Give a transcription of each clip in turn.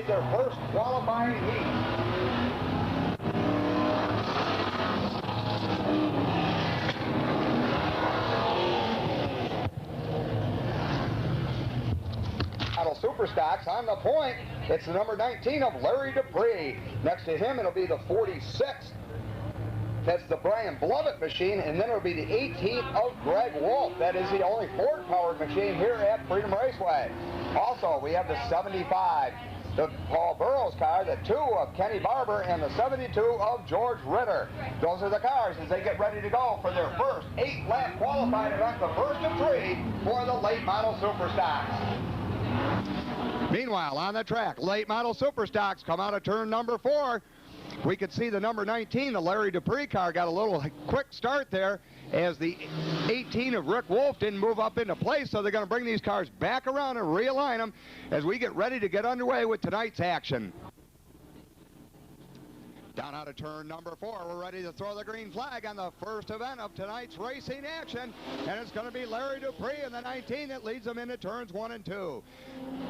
their first qualifying heat. Super Stocks on the point. It's the number 19 of Larry Dupree. Next to him, it'll be the 46th. That's the Brian Blovett machine, and then it'll be the 18th of Greg Wolf. That is the only Ford-powered machine here at Freedom Raceway. Also, we have the 75, the Paul Burrows car, the 2 of Kenny Barber, and the 72 of George Ritter. Those are the cars as they get ready to go for their first 8-lap qualifying event, the first of 3 for the late model Super Stocks. Meanwhile, on the track, late model Super Stocks come out of turn number 4. We could see the number 19, the Larry Dupree car, got a little quick start there as the 18 of Rick Wolf didn't move up into place, so they're going to bring these cars back around and realign them as we get ready to get underway with tonight's action. Down out of turn number 4, we're ready to throw the green flag on the first event of tonight's racing action, and it's going to be Larry Dupree in the 19 that leads them into turns 1 and 2.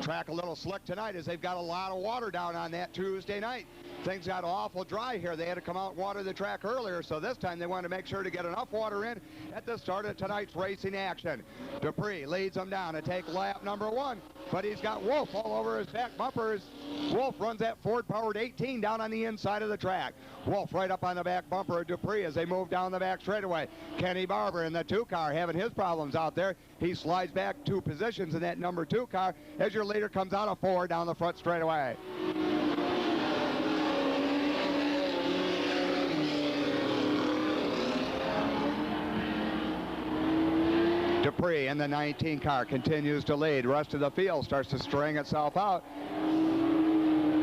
Track a little slick tonight as they've got a lot of water down on that Tuesday night. Things got awful dry here. They had to come out and water the track earlier, so this time they wanted to make sure to get enough water in at the start of tonight's racing action. Dupree leads them down to take lap number 1, but he's got Wolf all over his back bumpers. Wolf runs that Ford-powered 18 down on the inside of the track. Wolf right up on the back bumper of Dupree as they move down the back straightaway. Kenny Barber in the 2 car having his problems out there. He slides back 2 positions in that number 2 car as your leader comes out of 4 down the front straightaway. Dupree in the 19 car continues to lead. The rest of the field starts to string itself out.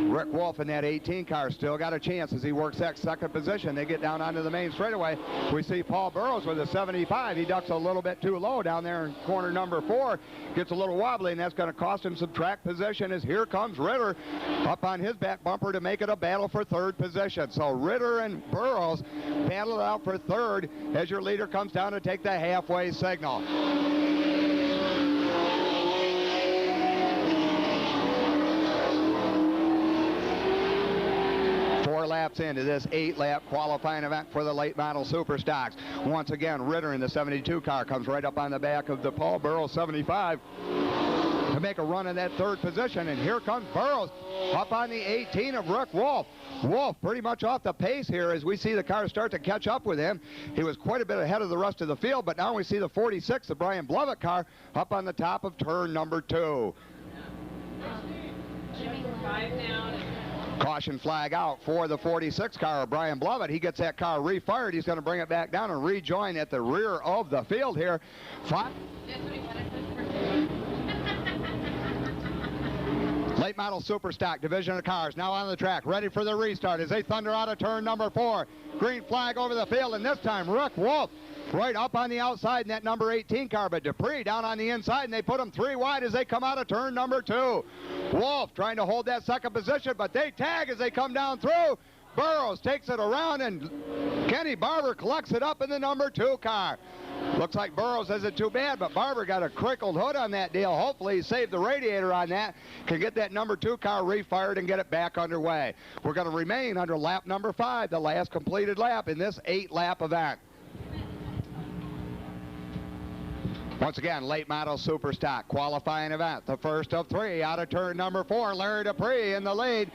Rick Wolf in that 18 car still got a chance as he works that second position. They get down onto the main straightaway. We see Paul Burrows with a 75. He ducks a little bit too low down there in corner number 4. Gets a little wobbly, and that's going to cost him some track position as here comes Ritter up on his back bumper to make it a battle for 3rd position. So Ritter and Burrows battle it out for 3rd as your leader comes down to take the halfway signal. 4 laps into this 8-lap qualifying event for the late model Super Stocks. Once again, Ritter in the 72 car comes right up on the back of the Paul Burrows 75 to make a run in that 3rd position, and here comes Burrows up on the 18 of Rick Wolf. Wolf pretty much off the pace here as we see the cars start to catch up with him. He was quite a bit ahead of the rest of the field, but now we see the 46, the Brian Blovett car, up on the top of turn number 2. Jimmy, 5 down. Caution flag out for the 46 car of Brian Blovett. He gets that car refired. He's going to bring it back down and rejoin at the rear of the field here. Late model Super Stock division of cars now on the track, ready for the restart as they thunder out of turn number 4. Green flag over the field, and this time Rick Wolf right up on the outside in that number 18 car, but Dupree down on the inside, and they put them 3 wide as they come out of turn number 2. Wolf trying to hold that second position, but they tag as they come down through. Burrows takes it around, and Kenny Barber collects it up in the number 2 car. Looks like Burrows isn't too bad, but Barber got a crinkled hood on that deal. Hopefully he saved the radiator on that, can get that number 2 car refired and get it back underway. We're going to remain under lap number 5, the last completed lap in this 8-lap event. Once again, late model Super Stock qualifying event, the first of 3 out of turn number 4. Larry Dupree in the lead.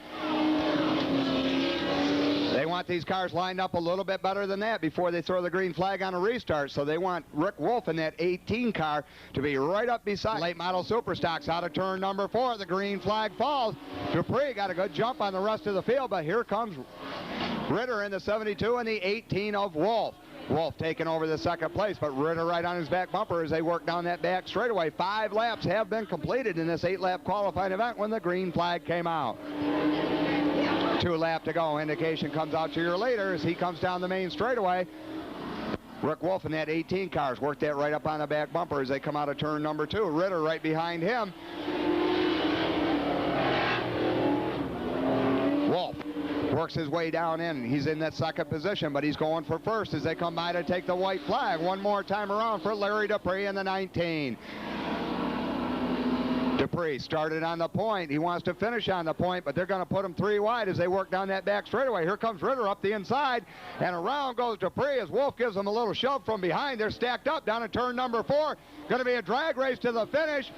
They want these cars lined up a little bit better than that before they throw the green flag on a restart, so they want Rick Wolf in that 18 car to be right up beside late model Super Stocks out of turn number 4. The green flag falls. Dupree got a good jump on the rest of the field, but here comes Ritter in the 72 and the 18 of Wolf. Wolf taking over the second place, but Ritter right on his back bumper as they work down that back straightaway. 5 laps have been completed in this 8-lap qualifying event when the green flag came out. 2 laps to go. Indication comes out to your leader as he comes down the main straightaway. Rick Wolf in that 18 cars worked that right up on the back bumper as they come out of turn number 2. Ritter right behind him. Wolf works his way down in. He's in that second position, but he's going for first as they come by to take the white flag. One more time around for Larry Dupree in the 19. Dupree started on the point. He wants to finish on the point, but they're going to put him 3 wide as they work down that back straightaway. Here comes Ritter up the inside, and around goes Dupree as Wolf gives him a little shove from behind. They're stacked up down at turn number 4. Going to be a drag race to the finish.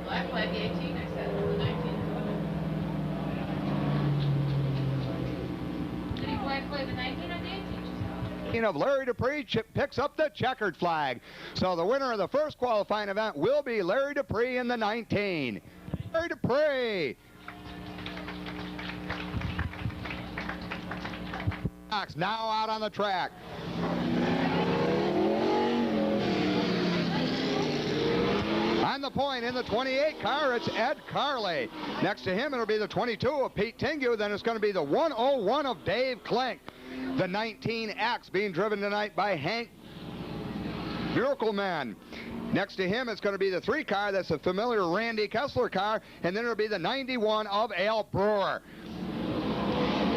Black flag, the 18, I said. The 19. Did he black flag the 19 or the 18? Of Larry Dupree picks up the checkered flag. So the winner of the first qualifying event will be Larry Dupree in the 19. Larry Dupree. Now out on the track. On the point in the 28 car, it's Ed Carley. Next to him, it'll be the 22 of Pete Tingu. Then it's going to be the 101 of Dave Klink. The 19X being driven tonight by Hank Miracle-Man. Next to him, it's going to be the 3 car. That's a familiar Randy Kessler car. And then it'll be the 91 of Al Brewer.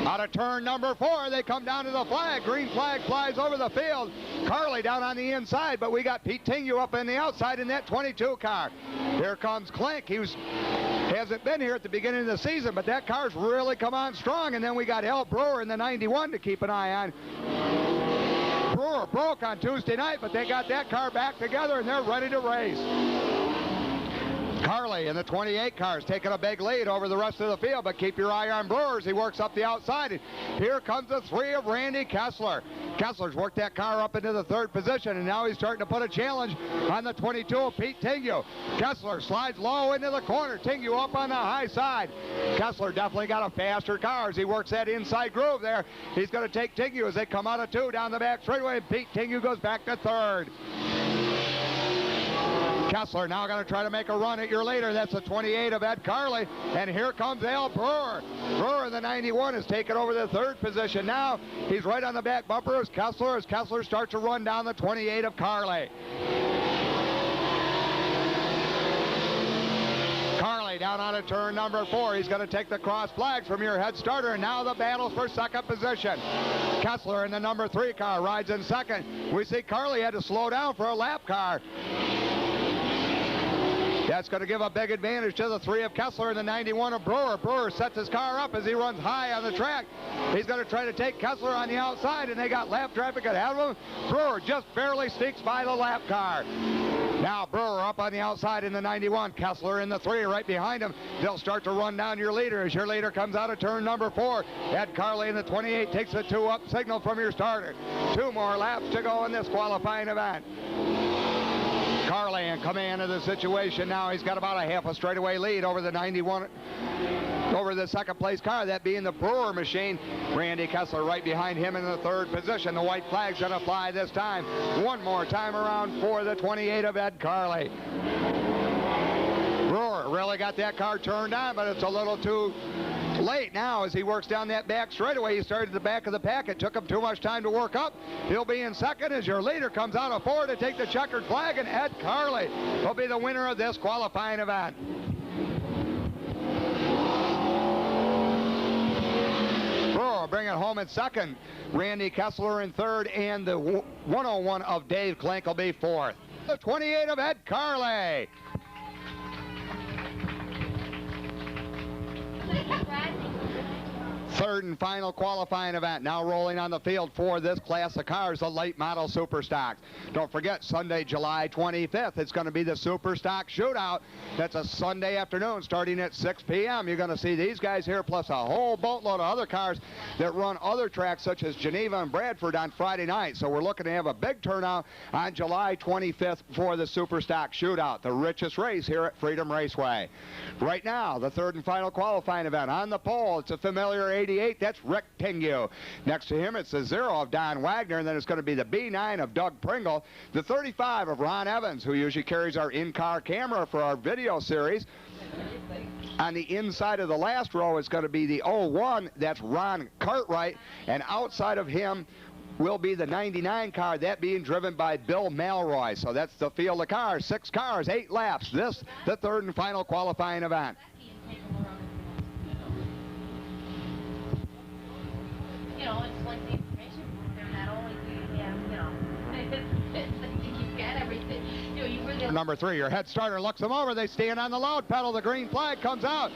Out of turn number 4, they come down to the flag. Green flag flies over the field. Carley down on the inside, but we got Pete Tingu up on the outside in that 22 car. Here comes Klink. He hasn't been here at the beginning of the season, but that car's really come on strong. And then we got Al Brewer in the 91 to keep an eye on. Brewer broke on Tuesday night, but they got that car back together, and they're ready to race. Carley in the 28 car is taking a big lead over the rest of the field, but keep your eye on Brewer as he works up the outside. And here comes the 3 of Randy Kessler. Kessler's worked that car up into the 3rd position, and now he's starting to put a challenge on the 22 of Pete Tingu. Kessler slides low into the corner. Tingu up on the high side. Kessler definitely got a faster car as he works that inside groove there. He's going to take Tingu as they come out of 2 down the back straightaway, and Pete Tingu goes back to 3rd. Kessler now going to try to make a run at your leader. That's the 28 of Ed Carley. And here comes Al Brewer. Brewer in the 91 has taken over the 3rd position now. He's right on the back bumper as Kessler starts to run down the 28 of Carley. Carley down on a turn number 4. He's going to take the cross flags from your head starter, and now the battle's for 2nd position. Kessler in the number 3 car rides in 2nd. We see Carley had to slow down for a lap car. That's going to give a big advantage to the 3 of Kessler in the 91 of Brewer. Brewer sets his car up as he runs high on the track. He's going to try to take Kessler on the outside, and they got lap traffic ahead of him. Brewer just barely sneaks by the lap car. Now Brewer up on the outside in the 91. Kessler in the 3 right behind him. They'll start to run down your leader as your leader comes out of turn number 4. Ed Carley in the 28 takes a 2-up signal from your starter. 2 more laps to go in this qualifying event. Carley in command of the situation now. He's got about a half a straightaway lead over the 91, over the 2nd place car, that being the Brewer machine. Randy Kessler right behind him in the 3rd position. The white flag's going to fly this time. One more time around for the 28 of Ed Carley. Brewer really got that car turned on, but it's a little too late now as he works down that back straightaway. He started at the back of the pack. It took him too much time to work up. He'll be in 2nd as your leader comes out of 4 to take the checkered flag, and Ed Carley will be the winner of this qualifying event. Brewer bring it home in 2nd. Randy Kessler in 3rd, and the 101 of Dave Klink will be 4th. The 28 of Ed Carley. Third and final qualifying event now rolling on the field for this class of cars, the late model Super Stocks. Don't forget, Sunday, July 25th, it's going to be the Super Stock Shootout. That's a Sunday afternoon starting at 6 p.m. You're going to see these guys here plus a whole boatload of other cars that run other tracks such as Geneva and Bradford on Friday night. So we're looking to have a big turnout on July 25th for the Super Stock Shootout, the richest race here at Freedom Raceway. Right now, the third and final qualifying event on the pole, it's a familiar 88, that's Rick Tingu. Next to him, it's the 0 of Don Wagner, and then it's going to be the B9 of Doug Pringle, the 35 of Ron Evans, who usually carries our in-car camera for our video series. On the inside of the last row is going to be the 01, that's Ron Cartwright, and outside of him will be the 99 car, that being driven by Bill Malroy. So that's the field of cars. 6 cars, 8 laps. This, the third and final qualifying event. You know, it's like the information there, not only do you have, you know, you've got everything. You know, you really... Number 3, your head starter looks them over. They stand on the load pedal. The green flag comes out.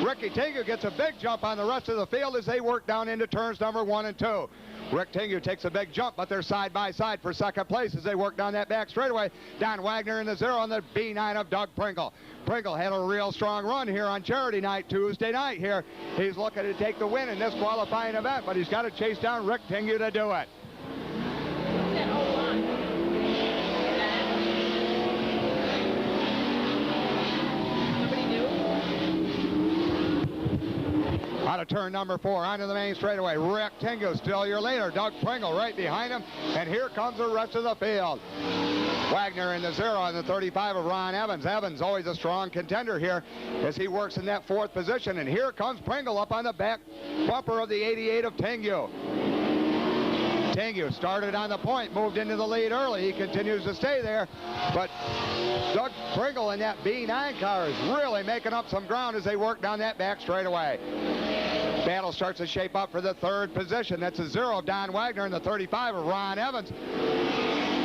Ricky Tengu gets a big jump on the rest of the field as they work down into turns number 1 and 2. Rick Tengu takes a big jump, but they're side by side for second place as they work down that back straightaway. Don Wagner in the 0 on the B9 of Doug Pringle. Pringle had a real strong run here on Charity night, Tuesday night here. He's looking to take the win in this qualifying event, but he's got to chase down Rick Tengu to do it. Out of turn number 4, onto the main straightaway. Rick Tengu still your leader. Doug Pringle right behind him. And here comes the rest of the field. Wagner in the 0 on the 35 of Ron Evans. Evans always a strong contender here as he works in that 4th position. And here comes Pringle up on the back bumper of the 88 of Tengu. Tengu started on the point, moved into the lead early. He continues to stay there. But Doug Pringle in that B9 car is really making up some ground as they work down that back straightaway. Battle starts to shape up for the 3rd position. That's the 0 of Don Wagner and the 35 of Ron Evans.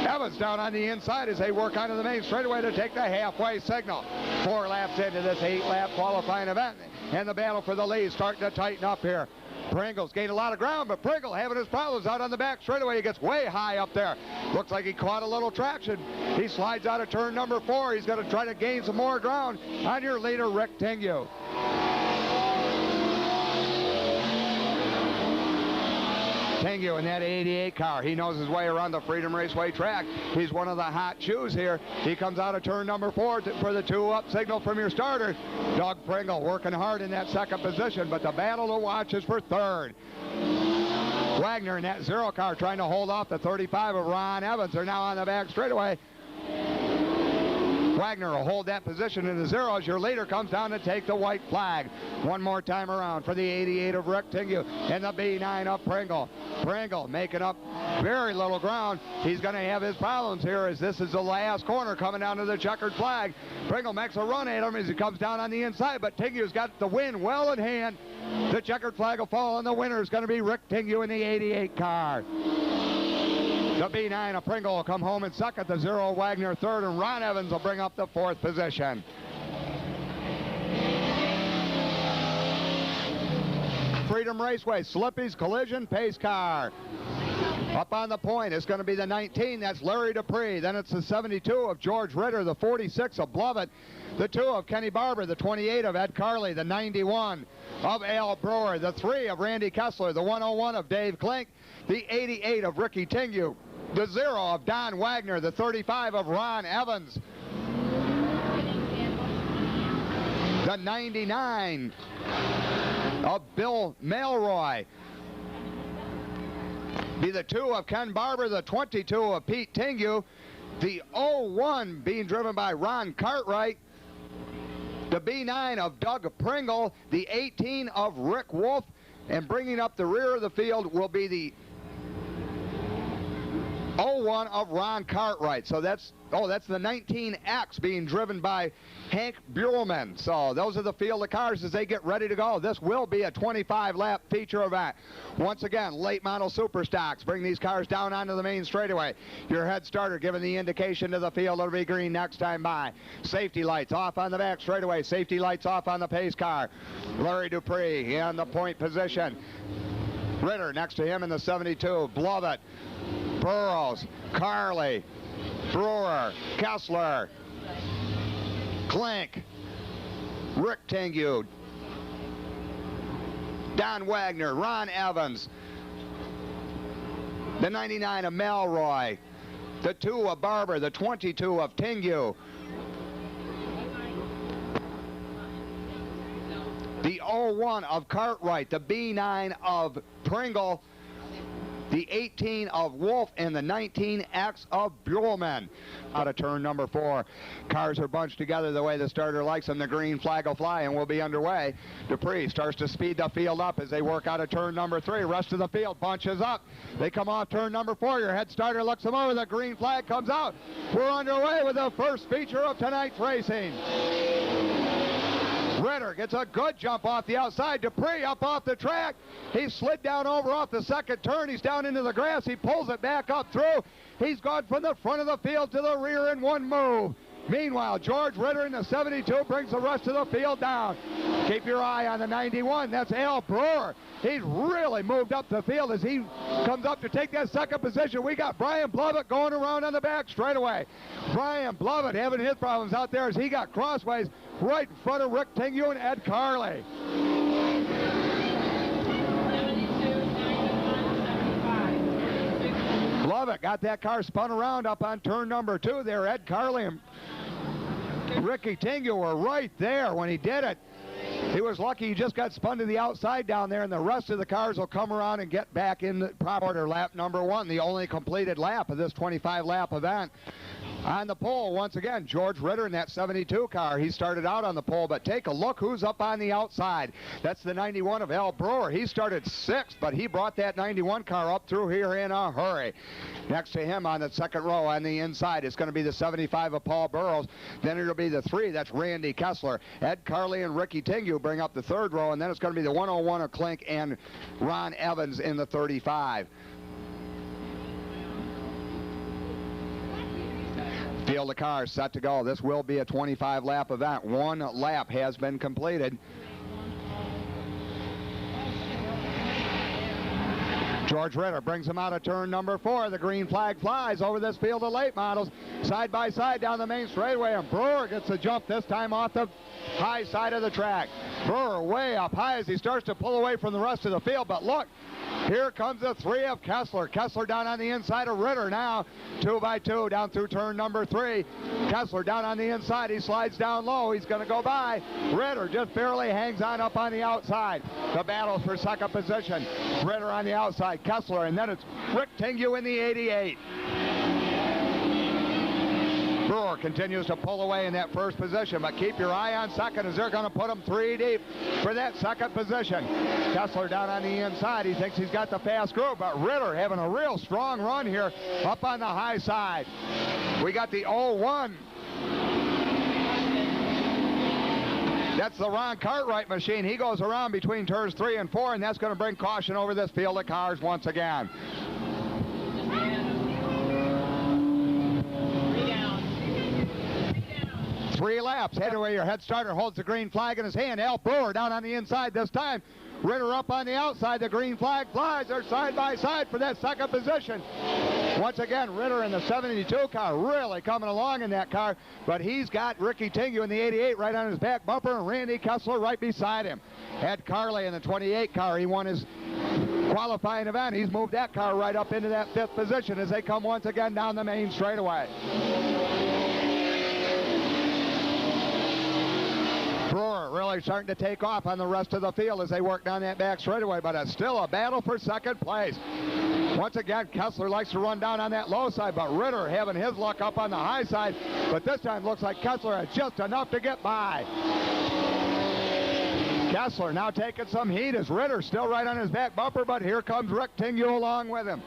Evans down on the inside as they work onto the main straightaway to take the halfway signal. 4 laps into this 8-lap qualifying event. And the battle for the lead starting to tighten up here. Pringle's gained a lot of ground, but Pringle having his problems out on the back straightaway. He gets way high up there. Looks like he caught a little traction. He slides out of turn number 4. He's going to try to gain some more ground on your leader, Rick Tengu. Tengu in that 88 car. He knows his way around the Freedom Raceway track. He's one of the hot shoes here. He comes out of turn number 4 for the 2-up signal from your starter. Doug Pringle working hard in that 2nd position, but the battle to watch is for 3rd. Wagner in that 0 car trying to hold off the 35 of Ron Evans. They're now on the back straightaway. Wagner will hold that position in the 0 as your leader comes down to take the white flag. One more time around for the 88 of Rick Tengu and the B9 of Pringle. Pringle making up very little ground. He's going to have his problems here as this is the last corner coming down to the checkered flag. Pringle makes a run at him as he comes down on the inside, but Tengu's got the win well in hand. The checkered flag will fall, and the winner is going to be Rick Tengu in the 88 car. The B9 of Pringle will come home in 2nd, the 0 Wagner 3rd, and Ron Evans will bring up the 4th position. Freedom Raceway, Slippy's Collision Pace Car. Up on the point, it's going to be the 19, that's Larry Dupree. Then it's the 72 of George Ritter, the 46 of Blovett, the 2 of Kenny Barber, the 28 of Ed Carley, the 91 of Al Brewer, the 3 of Randy Kessler, the 101 of Dave Klink, the 88 of Ricky Tengu, the 0 of Don Wagner, the 35 of Ron Evans, the 99 of Bill Malroy, be the 2 of Ken Barber, the 22 of Pete Tengu, the 01 being driven by Ron Cartwright, the B9 of Doug Pringle, the 18 of Rick Wolf, and bringing up the rear of the field will be the 01 of Ron Cartwright. So that's the 19X being driven by Hank Buellman. So those are the field of cars as they get ready to go. This will be a 25-lap feature event. Once again, late model super stocks bring these cars down onto the main straightaway. Your head starter giving the indication to the field it'll be green next time by. Safety lights off on the back straightaway. Safety lights off on the pace car. Larry Dupree in the point position. Ritter next to him in the 72. Blovett, Burrows, Carley, Brewer, Kessler, Klink, Rick Tengu, Don Wagner, Ron Evans, the 99 of Malroy, the 2 of Barber, the 22 of Tengu, the 01 of Cartwright, the B9 of Pringle, the 18 of Wolf, and the 19X of Buellman. Out of turn number 4. Cars are bunched together the way the starter likes them. The green flag will fly and we'll be underway. Dupree starts to speed the field up as they work out of turn number 3. Rest of the field bunches up. They come off turn number 4. Your head starter looks them over. The green flag comes out. We're underway with the first feature of tonight's racing. Ritter gets a good jump off the outside. Dupree up off the track. He slid down over off the second turn. He's down into the grass. He pulls it back up through. He's gone from the front of the field to the rear in one move. Meanwhile, George Ritter in the 72 brings the rest of the field down. Keep your eye on the 91. That's Al Brewer. He's really moved up the field as he comes up to take that second position. We got Brian Blovett going around on the back straightaway. Brian Blovett having his problems out there as he got crossways right in front of Rick Tingue and Ed Carley. 72, Blovett got that car spun around up on turn number 2 there. Ed Carley and Ricky Tingue were right there when he did it. He was lucky he just got spun to the outside down there, and the rest of the cars will come around and get back in the proper order. Lap number 1, the only completed lap of this 25-lap event. On the pole, once again, George Ritter in that 72 car. He started out on the pole, but take a look who's up on the outside. That's the 91 of Al Brewer. He started 6th, but he brought that 91 car up through here in a hurry. Next to him on the second row on the inside, it's going to be the 75 of Paul Burrows. Then it'll be the 3, that's Randy Kessler. Ed Carley and Ricky Tingue bring up the third row, and then it's going to be the 101 of Klink and Ron Evans in the 35. Field of cars set to go. This will be a 25-lap event. 1 lap has been completed. George Ritter brings him out of turn number 4. The green flag flies over this field of late models. Side by side down the main straightaway, and Brewer gets a jump this time off the high side of the track. Brewer way up high as he starts to pull away from the rest of the field, but look, here comes the 3 of Kessler. Kessler down on the inside of Ritter now. 2 by 2 down through turn number 3. Kessler down on the inside. He slides down low. He's going to go by. Ritter just barely hangs on up on the outside. The battle for second position. Ritter on the outside. Kessler, and then it's Rick Tingue in the 88. Brewer continues to pull away in that first position, but keep your eye on second as they're going to put him 3 deep for that second position. Kessler down on the inside. He thinks he's got the fast group, but Ritter having a real strong run here up on the high side. We got the 01. That's the Ron Cartwright machine. He goes around between turns 3 and 4, and that's going to bring caution over this field of cars once again. 3 laps. Head away. Your head starter holds the green flag in his hand. Al Brewer down on the inside this time. Ritter up on the outside. The green flag flies. They're side by side for that second position. Once again, Ritter in the 72 car really coming along in that car, but he's got Ricky Tingue in the 88 right on his back bumper and Randy Kessler right beside him. Ed Carley in the 28 car. He won his qualifying event. He's moved that car right up into that 5th position as they come once again down the main straightaway. Brewer really starting to take off on the rest of the field as they work down that back straightaway, but it's still a battle for second place. Once again, Kessler likes to run down on that low side, but Ritter having his luck up on the high side, but this time looks like Kessler has just enough to get by. Kessler now taking some heat as Ritter still right on his back bumper, but here comes Rick Tingue along with him.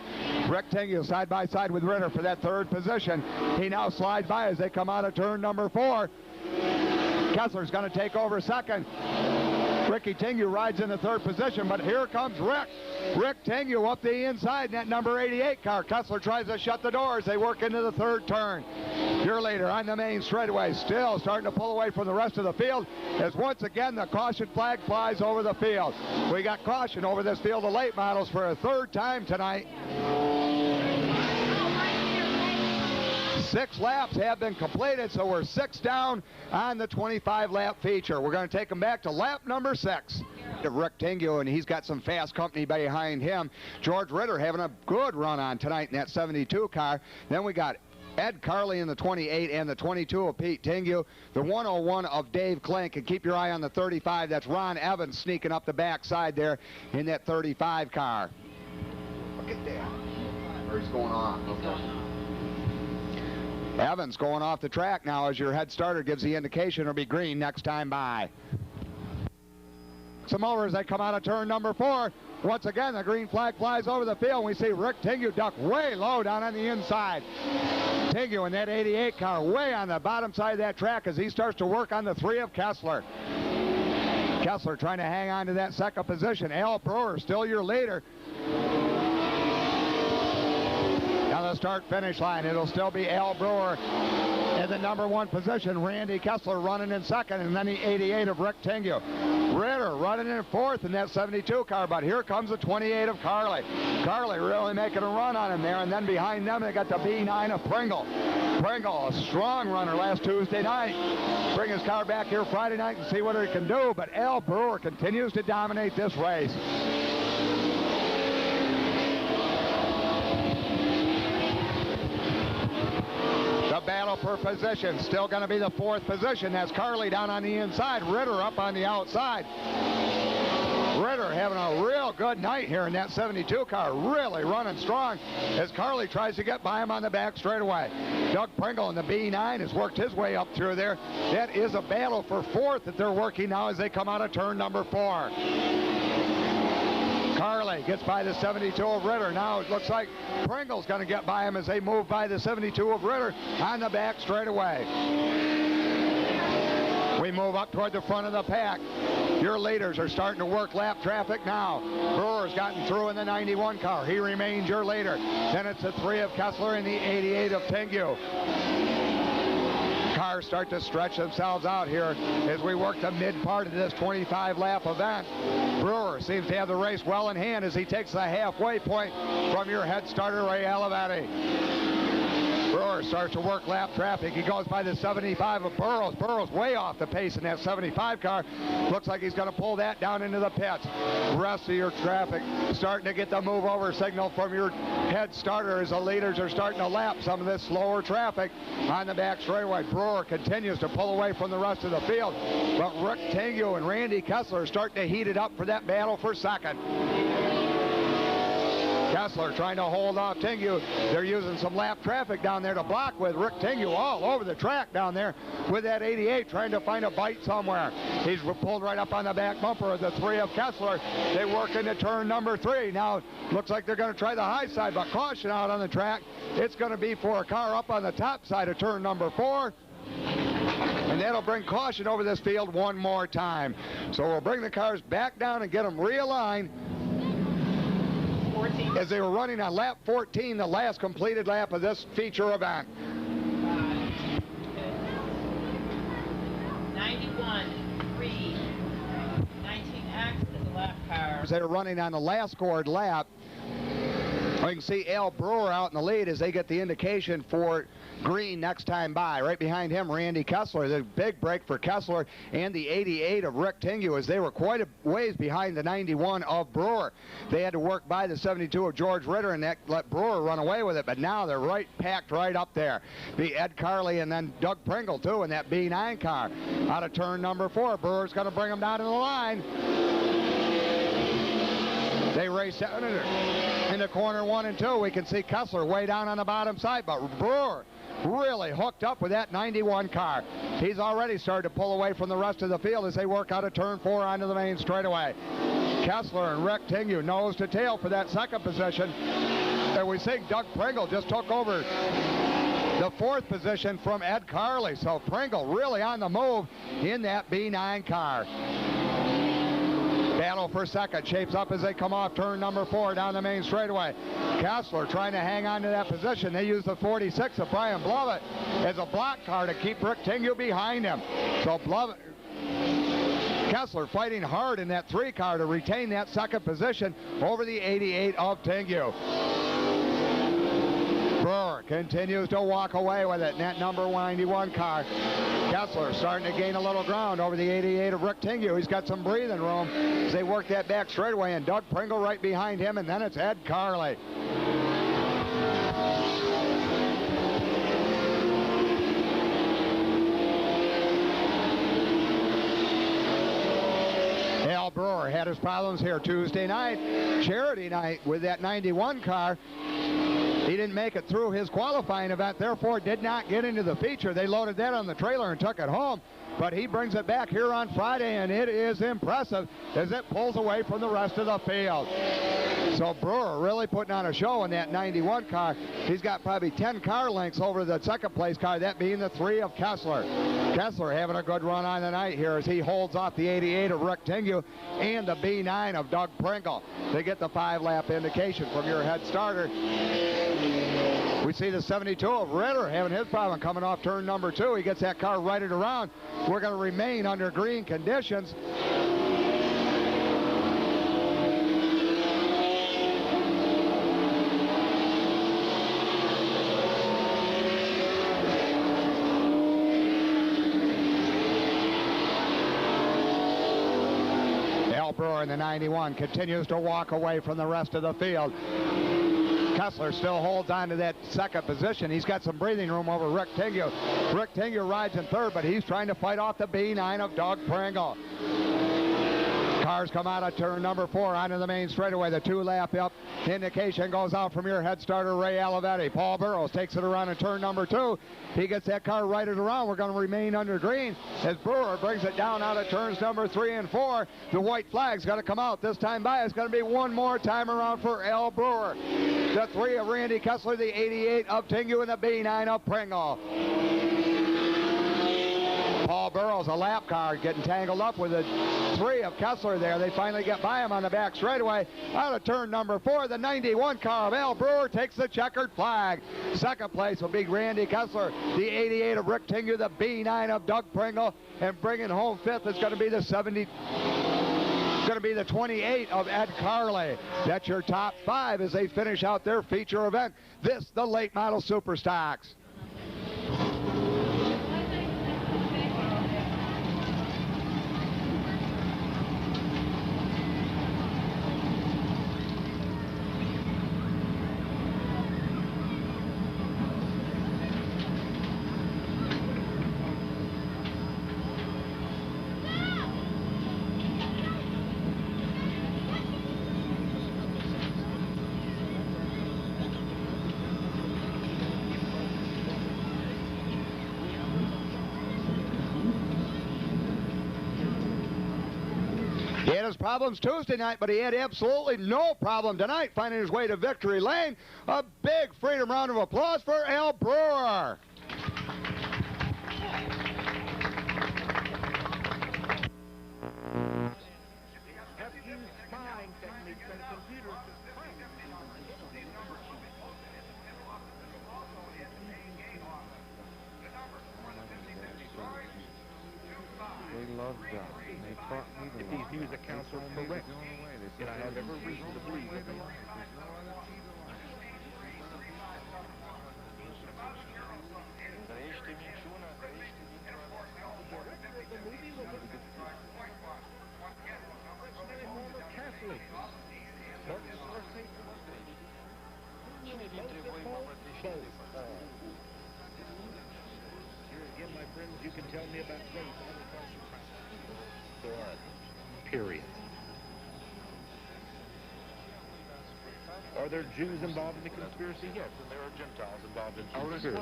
Rick Tingue side by side with Ritter for that 3rd position. He now slides by as they come out of turn number 4. Kessler's going to take over second. Ricky Tingue rides in the 3rd position, but here comes Rick. Rick Tingue up the inside in that number 88 car. Kessler tries to shut the doors. They work into the 3rd turn. Your leader on the main straightaway still starting to pull away from the rest of the field as once again the caution flag flies over the field. We got caution over this field of late models for a 3rd time tonight. 6 laps have been completed, so we're 6 down on the 25-lap feature. We're going to take them back to lap number 6. Of Rick Tingue, and he's got some fast company behind him. George Ritter having a good run on tonight in that 72 car. Then we got Ed Carley in the 28 and the 22 of Pete Tingue, the 101 of Dave Klink, and keep your eye on the 35. That's Ron Evans sneaking up the backside there in that 35 car. Look at that. or he's going off. Okay. Evans going off the track now as your head starter gives the indication it'll be green next time by. Some over as they come out of turn number 4. Once again, the green flag flies over the field. We see Rick Tingu duck way low down on the inside. Tingu in that 88 car way on the bottom side of that track as he starts to work on the 3 of Kessler. Kessler trying to hang on to that second position. Al Brewer still your leader. Now the start-finish line, it'll still be Al Brewer in the number 1 position. Randy Kessler running in second, and then the 88 of Rick Tingu. Ritter running in 4th in that 72 car, but here comes the 28 of Carly. Carly really making a run on him there, and then behind them they got the B9 of Pringle. Pringle, a strong runner last Tuesday night. Bring his car back here Friday night and see what he can do, but Al Brewer continues to dominate this race. The battle for position still going to be the 4th position. That's Carly down on the inside, Ritter up on the outside. Ritter having a real good night here in that 72 car, really running strong as Carly tries to get by him on the back straightaway. Doug Pringle in the B9 has worked his way up through there. That is a battle for 4th that they're working now as they come out of turn number 4. Carly gets by the 72 of Ritter. Now it looks like Pringle's going to get by him as they move by the 72 of Ritter on the back straightaway. We move up toward the front of the pack. Your leaders are starting to work lap traffic now. Brewer's gotten through in the 91 car. He remains your leader. Then it's the 3 of Kessler and the 88 of Tingu. Cars start to stretch themselves out here as we work the mid part of this 25-lap event. Brewer seems to have the race well in hand as he takes the halfway point from your head starter, Ray Olivetti. Brewer starts to work lap traffic. He goes by the 75 of Burrows. Burrows way off the pace in that 75 car. Looks like he's going to pull that down into the pits. Rest of your traffic starting to get the move over signal from your head starter as the leaders are starting to lap some of this slower traffic on the back straightaway. Brewer continues to pull away from the rest of the field, but Rick Tingu and Randy Kessler are starting to heat it up for that battle for second. Kessler trying to hold off Tingu. They're using some lap traffic down there to block with Rick Tingu all over the track down there with that 88 trying to find a bite somewhere. He's pulled right up on the back bumper of the 3 of Kessler. They work into turn number 3. Now looks like they're going to try the high side, but caution out on the track. It's going to be for a car up on the top side of turn number 4. And that'll bring caution over this field one more time. So we'll bring the cars back down and get them realigned. 14. As they were running on lap 14, the last completed lap of this feature event. 91, 3, 19X is the lap car. As they were running on the last scored lap, you can see Al Brewer out in the lead as they get the indication for green next time by. Right behind him, Randy Kessler. The big break for Kessler and the 88 of Rick Tingu as they were quite a ways behind the 91 of Brewer. They had to work by the 72 of George Ritter and that let Brewer run away with it, but now they're packed right up there. The Ed Carly and then Doug Pringle too in that B9 car. Out of turn number 4, Brewer's going to bring them down to the line. They race down into corner 1 and 2. We can see Kessler way down on the bottom side, but Brewer really hooked up with that 91 car. He's already started to pull away from the rest of the field as they work out of turn 4 onto the main straightaway. Kessler and Rick Tingu nose to tail for that second position. And we see Doug Pringle just took over the 4th position from Ed Carly. So Pringle really on the move in that B9 car. Battle for second shapes up as they come off turn number 4 down the main straightaway. Kessler trying to hang on to that position. They use the 46 of Brian Blovett as a block car to keep Rick Tingu behind him. So Kessler fighting hard in that 3 car to retain that second position over the 88 of Tingu. Brewer continues to walk away with it in that number 91 car. Kessler starting to gain a little ground over the 88 of Rick Tingu. He's got some breathing room as they work that back straightaway, and Doug Pringle right behind him, and then it's Ed Carly. Al Brewer had his problems here Tuesday night, charity night with that 91 car. He didn't make it through his qualifying event, therefore did not get into the feature. They loaded that on the trailer and took it home. But he brings it back here on Friday, and it is impressive as it pulls away from the rest of the field. So Brewer really putting on a show in that 91 car. He's got probably 10 car lengths over the second place car, that being the 3 of Kessler. Kessler having a good run on the night here as he holds off the 88 of Rick Tingu and the B9 of Doug Pringle. They get the 5-lap indication from your head starter. We see the 72 of Ritter having his problem coming off turn number 2. He gets that car righted around. We're going to remain under green conditions. Al Brewer in the 91 continues to walk away from the rest of the field. Kessler still holds on to that second position. He's got some breathing room over Rick Tingu. Rick Tingu rides in third, but he's trying to fight off the B9 of Doug Pringle. Cars come out of turn number 4 onto the main straightaway. The 2-lap up indication goes out from your head starter, Ray Olivetti. Paul Burrows takes it around in turn number 2. He gets that car righted around. We're going to remain under green as Brewer brings it down out of turns number 3 and 4. The white flag's going to come out this time by. It's going to be one more time around for Al Brewer. The 3 of Randy Kessler, the 88 of Tingu, and the B9 of Pringle. Paul Burrows, a lap car, getting tangled up with the 3 of Kessler there. They finally get by him on the back straightaway. Out of turn number 4, the 91 car of Al Brewer takes the checkered flag. Second place will be Randy Kessler, the 88 of Rick Tingu, the B9 of Doug Pringle, and bringing home 5th is going to be the 28 of Ed Carley. That's your top 5 as they finish out their feature event. This, the late model Super Stocks. He had his problems Tuesday night, but he had absolutely no problem tonight finding his way to victory lane. A big Freedom round of applause for Al Brewer. If these news accounts are correct, then I have every reason to believe that they are. Here again, my friends, you can tell me about race. Period. Are there Jews involved in the conspiracy? Yes, and there are Gentiles involved in the conspiracy.